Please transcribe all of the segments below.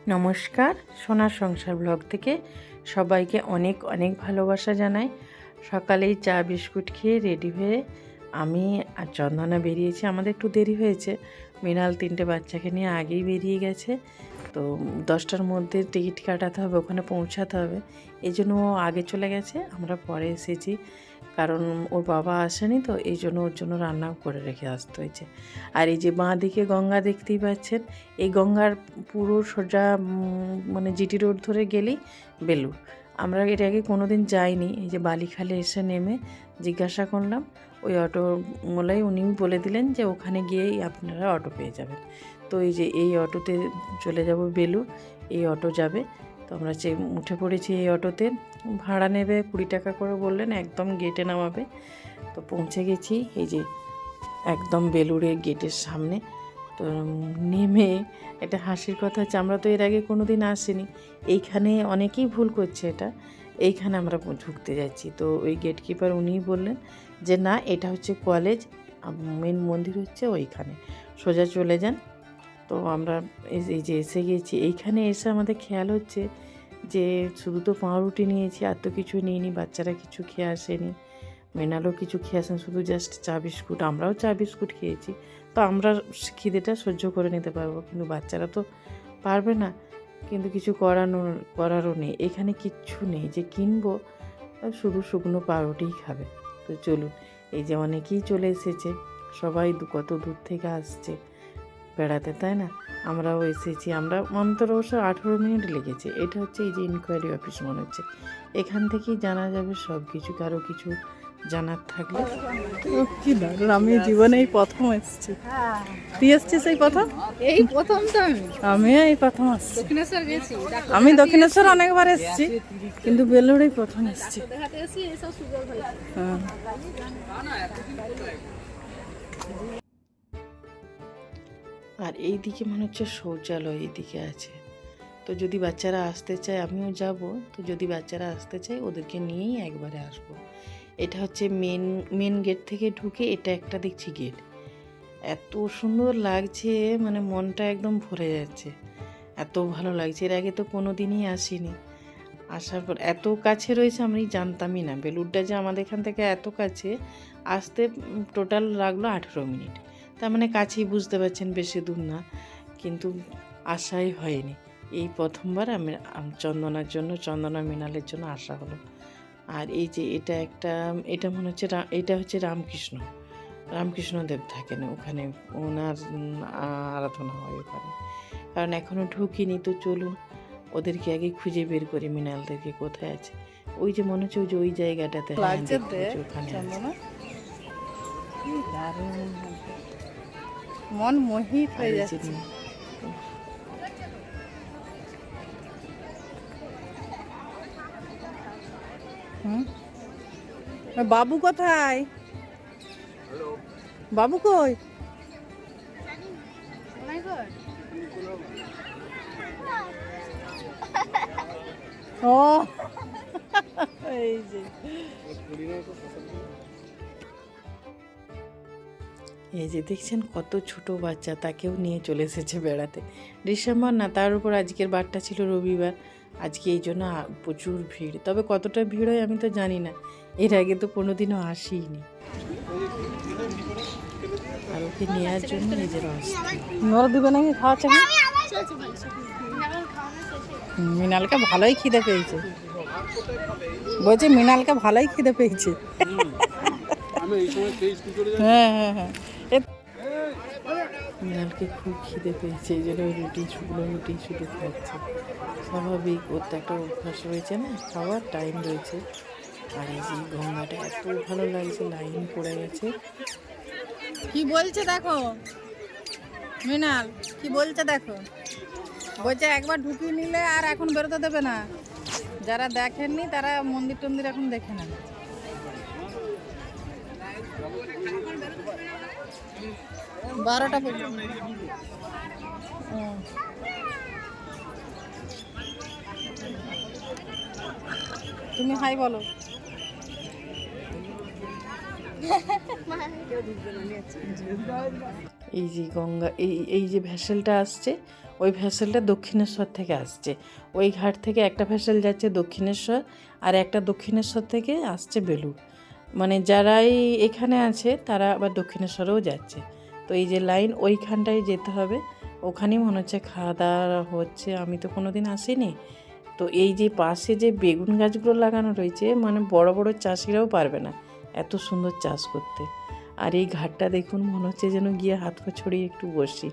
নমস্কার, সোনার সংসার ব্লগ থেকে সবাইকে অনেক অনেক ভালোবাসা জানাই। সকালেই চা বিস্কুট খেয়ে রেডি হয়ে আমি আর চন্দনা বেরিয়েছি। আমাদের একটু দেরি হয়েছে, মৃণাল 3টে বাচ্চাকে নিয়ে আগেই বেরিয়ে গেছে। তো 10টার মধ্যে টিকিট কাটাতে হবে, ওখানে পৌঁছাতে হবে, এই জন্য ও আগে চলে গেছে, আমরা পরে এসেছি। কারণ ওর বাবা আসেনি, তো এই জন্য ওর জন্য রান্নাও করে রেখে আসতে হয়েছে। আর এই যে বাঁ দিকে গঙ্গা দেখতেই পাচ্ছেন, এই গঙ্গার পুরো সোজা মানে জিটি রোড ধরে গেলেই বেলুড়। আমরা এর আগে কোনো দিন যাইনি। এই যে বালিখালে এসে নেমে জিজ্ঞাসা করলাম, ওই অটোওয়ালাই উনি বলে দিলেন যে ওখানে গিয়েই আপনারা অটো পেয়ে যাবেন। তো এই যে এই অটোতে চলে যাব বেলুড়, এই অটো যাবে। তো আমরা উঠে পড়েছি এই অটোতে। ভাড়া নেবে 20 টাকা করে বললেন, একদম গেটে নামাবে। তো পৌঁছে গেছি এই যে একদম বেলুড়ের গেটের সামনে। তো নেমে এটা হাসির কথা হচ্ছে, আমরা তো এর আগে কোনো দিন আসিনি, এইখানে অনেকেই ভুল করছে এটা, এইখানে আমরা ঢুকতে যাচ্ছি। তো ওই গেট কিপার উনিই বললেন যে না, এটা হচ্ছে কলেজ, মেন মন্দির হচ্ছে ওইখানে, সোজা চলে যান। তো আমরা এই যে এসে গেছি, এইখানে এসে আমাদের খেয়াল হচ্ছে যে শুধু তো পাউরুটি নিয়েছি, আর তো কিছু নিইনি, বাচ্চারা কিছু খেয়ে আসেনি, মৃণালও কিছু খেয়ে আসেন, শুধু জাস্ট চা বিস্কুট। আমরাও চা বিস্কুট খেয়েছি, তো আমরা খিদেটা সহ্য করে নিতে পারবো, কিন্তু বাচ্চারা তো পারবে না। কিন্তু কিছু করারও নেই, এখানে কিচ্ছু নেই যে কিনবো, শুধু শুকনো পাউরুটিই খাবে। তো চলুন, এই যে অনেকেই চলে এসেছে, সবাই কত দূর থেকে আসছে বেড়াতে, তাই না? আমরাও এসেছি, আমরা অন্তর অবশ্য 18 মিনিট লেগেছে। এটা হচ্ছে এই যে ইনকোয়ারি অফিস মনে হচ্ছে, এখান থেকেই জানা যাবে সব কিছু, কারো কিছু জানার থাকলে। কি দারুণ, আমি জীবনে এই প্রথম এসেছি। তুই এসছিস এই প্রথম? এই প্রথম তো আমি এই প্রথম আসছি। দক্ষিণেশ্বর গেছি, আমি দক্ষিণেশ্বর অনেকবার এসেছি, কিন্তু বেলুড়েই প্রথম এসেছি। দেখাতে এসে এসব সুযোগ হয়েছে। হ্যাঁ। আর এই দিকে মনে হচ্ছে শৌচালয় এইদিকে আছে। তো যদি বাচ্চারা আসতে চায়, আমিও যাব, তো যদি বাচ্চারা আসতে চায় ওদেরকে নিয়েই একবারে আসবো। এটা হচ্ছে মেন গেট থেকে ঢুকে এটা একটা দেখছি গেট, এত সুন্দর লাগছে, মানে মনটা একদম ভরে যাচ্ছে, এত ভালো লাগছে। এর আগে তো কোনো দিনই আসিনি, আসার পর এত কাছে রয়েছে, আমি জানতামই না বেলুড়টা যে আমাদের এখান থেকে এত কাছে। আসতে টোটাল লাগলো 18 মিনিট, তার মানে কাছেই, বুঝতে পারছেন, বেশি দূর না, কিন্তু আসাই হয়নি। এই প্রথমবার আমি চন্দনার জন্য, চন্দনা মৃণালের জন্য আসা হলো। আর এই যে এটা মনে হচ্ছে এটা হচ্ছে রামকৃষ্ণদেব থাকেন ওখানে, ওনার আরাধনা হয় ওখানে। কারণ এখনও ঢুকিনি, তো চলুন ওদেরকে আগে খুঁজে বের করি, মৃণালদেরকে কোথায় আছে। ওই যে মনে হচ্ছে ওই যে ওই জায়গাটাতে, হ্যাঁ, লাগছে দেখতে পাচ্ছি ওখানে আছে। কি দারুণ, মন মোহিত হয়ে আর এই যে যাচ্ছে। বাবু কোথায়? বাবু কই? ও এই যে এই যে দেখছেন কত ছোট বাচ্চা, তাকেও নিয়ে চলে এসেছে বেড়াতে। ডিসেম্বর না, তার উপর আজকের বারটা ছিল রবিবার, আজকে এই জন্য প্রচুর ভিড়। তবে কতটা ভিড় হয় আমি তো জানি না, এর আগে তো কোনো দিনও আসিনি। আর ওকে নেওয়ার জন্য নিজের অবস্থা। নোরা দিবে নাকি খাওয়াচ্ছে? মৃণালকে ভালোই খিদে পেয়েছে, বলছে মৃণালকে ভালোই খিদে পেয়েছে। হ্যাঁ হ্যাঁ হ্যাঁ, মৃণালকে খুব খিদে পেয়েছে, এই জন্য শুকনো রুটি শুধু খাচ্ছে। স্বাভাবিক, ওর তো একটা অভ্যাস রয়েছে না, খাওয়ার টাইম রয়েছে। আর এই যে গঙ্গাটা এত ভালো লাগছে, লাইন পড়ে গেছে। কি বলছে দেখো মৃণাল, কি বলছে দেখো, বলছে একবার ঢুকিয়ে নিলে আর এখন বেরোতে দেবে না, যারা দেখেননি তারা মন্দির টন্দির এখন দেখে না। বারোটা পর্যন্ত। তুমি হাই বলো। এই যে গঙ্গা, এই যে ভ্যাসেলটা আসছে, ওই ভ্যাসেলটা দক্ষিণেশ্বর থেকে আসছে। ওই ঘাট থেকে একটা ভ্যাসেল যাচ্ছে দক্ষিণেশ্বর, আর একটা দক্ষিণেশ্বর থেকে আসছে বেলুড়। মানে যারাই এখানে আছে তারা আবার দক্ষিণেশ্বরেও যাচ্ছে। তো এই যে লাইন ওইখানটায় যেতে হবে, ওখানেই মনে হচ্ছে খাওয়া দাওয়া হচ্ছে। আমি তো কোনো দিন আসিনি। তো এই যে পাশে যে বেগুন গাছগুলো লাগানো রয়েছে, মানে বড় বড় চাষিরাও পারবে না এত সুন্দর চাষ করতে। আর এই ঘাটটা দেখুন, মনে হচ্ছে যেন গিয়ে হাত পা ছড়িয়ে একটু বসি,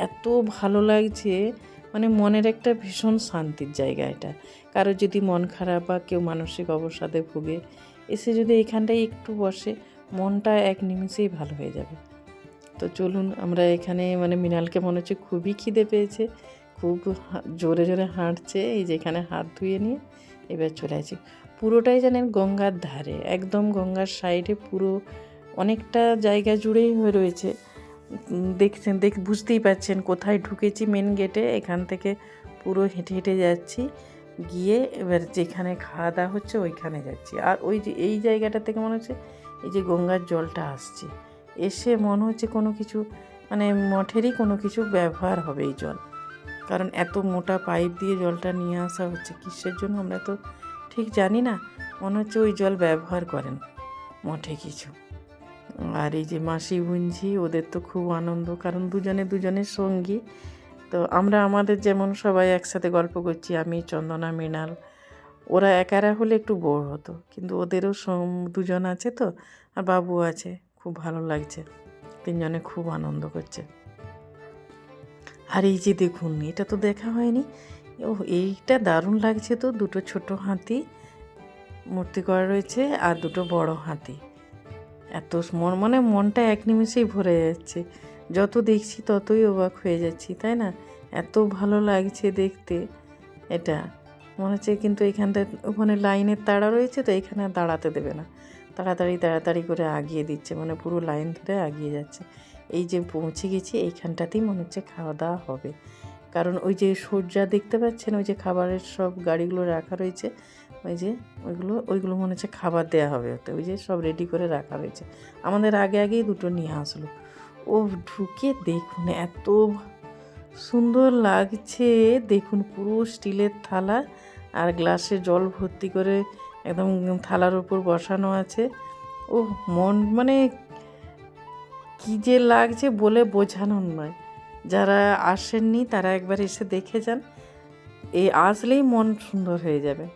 এত ভালো লাগছে। মানে মনের একটা ভীষণ শান্তির জায়গা এটা। কারো যদি মন খারাপ বা কেউ মানসিক অবসাদে ভুগে, এসে যদি এখানটায় একটু বসে, মনটা এক নিমিষেই ভালো হয়ে যাবে। তো চলুন আমরা এখানে, মানে মৃণালকে মনে হচ্ছে খুবই খিদে পেয়েছে, খুব জোরে জোরে হাঁটছে। এই যে এখানে হাত ধুয়ে নিয়ে এবার চলে আসি। পুরোটাই জানেন গঙ্গার ধারে, একদম গঙ্গার সাইডে, পুরো অনেকটা জায়গা জুড়েই হয়ে রয়েছে। দেখছেন, বুঝতেই পারছেন কোথায় ঢুকেছি, মেন গেটে। এখান থেকে পুরো হেঁটে হেঁটে যাচ্ছি, গিয়ে এবার যেখানে খাওয়া দাওয়া হচ্ছে ওইখানে যাচ্ছি। আর ওই যে এই জায়গাটা থেকে মনে হচ্ছে এই যে গঙ্গার জলটা আসছে, এসে মনে হচ্ছে কোনো কিছু, মানে মঠেরই কোনো কিছু ব্যবহার হবে এই জল। কারণ এত মোটা পাইপ দিয়ে জলটা নিয়ে আসা হচ্ছে, কিসের জন্য আমরা তো ঠিক জানি না। মনে হচ্ছে ওই জল ব্যবহার করেন মঠে কিছু। আর এই যে মাসি বুঞ্জি, ওদের তো খুব আনন্দ, কারণ দুজনের সঙ্গী। তো আমরা আমাদের যেমন সবাই একসাথে গল্প করছি, আমি, চন্দনা, মৃণাল, ওরা একারা হলে একটু বোর হতো, কিন্তু ওদেরও দুজন আছে তো, আর বাবু আছে, খুব ভালো লাগছে। তিনজনে খুব আনন্দ করছে। আর এই যে দেখুন, এটা তো দেখা হয়নি, ও এইটা দারুণ লাগছে। তো দুটো ছোট হাতি মূর্তি করা রয়েছে, আর দুটো বড় হাতি। এত মানে মনটা এক নিমেষেই ভরে যাচ্ছে, যত দেখছি ততই অবাক হয়ে যাচ্ছি, তাই না? এত ভালো লাগছে দেখতে এটা, মনে হচ্ছে। কিন্তু এখানটা ওখানে লাইনের তাড়া রয়েছে, তো এখানে আর দাঁড়াতে দেবে না, তাড়াতাড়ি করে আগিয়ে দিচ্ছে, মানে পুরো লাইন ধরে আগিয়ে যাচ্ছে। এই যে পৌঁছে গেছি, এইখানটাতেই মনে হচ্ছে খাওয়া দাওয়া হবে। কারণ ওই যে সজ্জা দেখতে পাচ্ছেন, ওই যে খাবারের সব গাড়িগুলো রাখা রয়েছে, ওই যে ওইগুলো মনে হচ্ছে খাবার দেওয়া হবে ওতে। ওই যে সব রেডি করে রাখা রয়েছে, আমাদের আগেই দুটো নিয়ে আসলো। ও ঢুকে দেখুন এত সুন্দর লাগছে, দেখুন পুরো স্টিলের থালা আর গ্লাসে জল ভর্তি করে একদম থালার উপর বসানো আছে। ও মন, মানে কী যে লাগছে বলে বোঝানোর নয়। যারা আসেননি তারা একবার এসে দেখে যান, আসলেই মন সুন্দর হয়ে যাবে।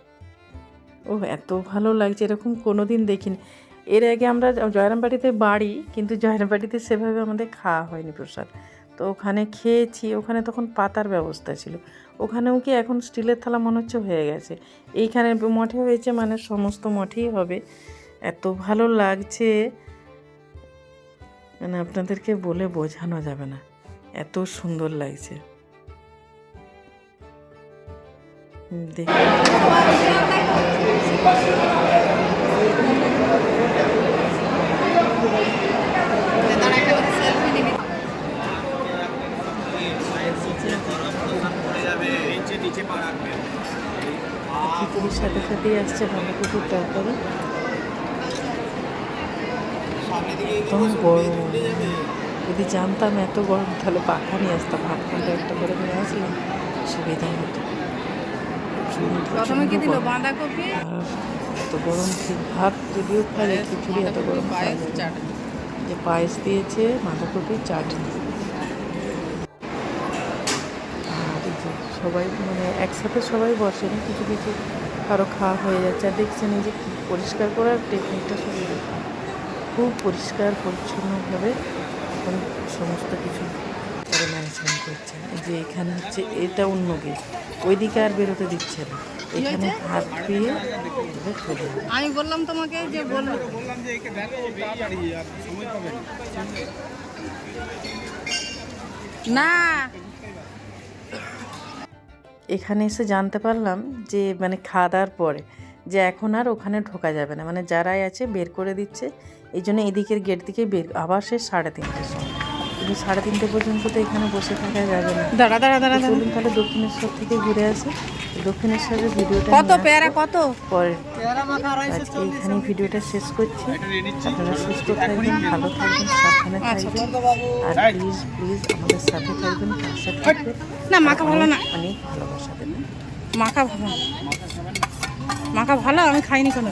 ও এত ভালো লাগছে, এরকম কোনো দিন দেখিনি। এর আগে আমরা জয়রামবাটিতে বাড়ি, কিন্তু জয়রামবাটিতে সেভাবে আমাদের খাওয়া হয়নি প্রসাদ। তো ওখানে খেয়েছি, ওখানে তখন পাতার ব্যবস্থা ছিল। ওখানেও কি এখন স্টিলের থালা মনে হচ্ছে হয়ে গেছে। এইখানে মঠে হয়েছে, মানে সমস্ত মঠেই হবে। এত ভালো লাগছে, মানে আপনাদেরকে বলে বোঝানো যাবে না, এত সুন্দর লাগছে। দেখুন খিচুড়ির সাথে সাথেই আসছে বাঁধাকপির তরকারি, একদম গরম। যদি জানতাম এত গরম, তাহলে পাখা নিয়ে আসতাম, হাফখানটা একটা করে নিয়ে আসলাম, সুবিধা হতো। প্রথমে কি দিল? বাঁধাকপি আর এত গরম, ঠিক ভাত যদিও খাই, খিচুড়ি এত গরম খাওয়া যায় না। যে পায়েস দিয়েছে, বাঁধাকপির চাটনি। আর এই যে সবাই, মানে একসাথে সবাই বসেন, কিছু কিছু কারো খাওয়া হয়ে যাচ্ছে। আর দেখছেন এই যে পরিষ্কার করার টেকনিকটা, সবাই খুব পরিষ্কার পরিচ্ছন্নভাবে এখন সমস্ত কিছু করে ম্যানেজমেন্ট করছে। এই যে এখানে হচ্ছে, এটা অন্য গেট, ওইদিকে আর বেরোতে দিচ্ছে না, এখানে হাত ধুয়ে চলে যাবে। আমি বললাম তোমাকে যে বললাম যে একে দেখো তাড়াতাড়ি, আর সময় পাবে না। এখানে এসে জানতে পারলাম যে, মানে খাওয়া দাওয়ার পরে, যে এখন আর ওখানে ঢোকা যাবে না, মানে যারাই আছে বের করে দিচ্ছে। এই জন্য এদিকের গেট থেকে বের, আবার সে 3:30টার সময়। কিন্তু 3:30 পর্যন্ত তো এখানে বসে থাকা যাবে না। দাঁড়া চলুন তাহলে দক্ষিণেশ্বর থেকে ঘুরে আসি। দক্ষিণের সাথে ভিডিওটা কত নিয়ে পেয়ারা আসবো কত? পরে। আজকে এখানেই ভিডিওটা শেষ করছি। আপনারা সুস্থ থাকবেন, ভালো থাকবেন, সাবধানে থাকবেন, আর প্লিজ প্লিজ আমাদের সাথে থাকবেন, পাশে থাকবেন। না মাখা ভালো না, অনেক ভালোবাসা দেবেন। মাখা ভালো, মাখা ভালো, আমি খাইনি কোনো।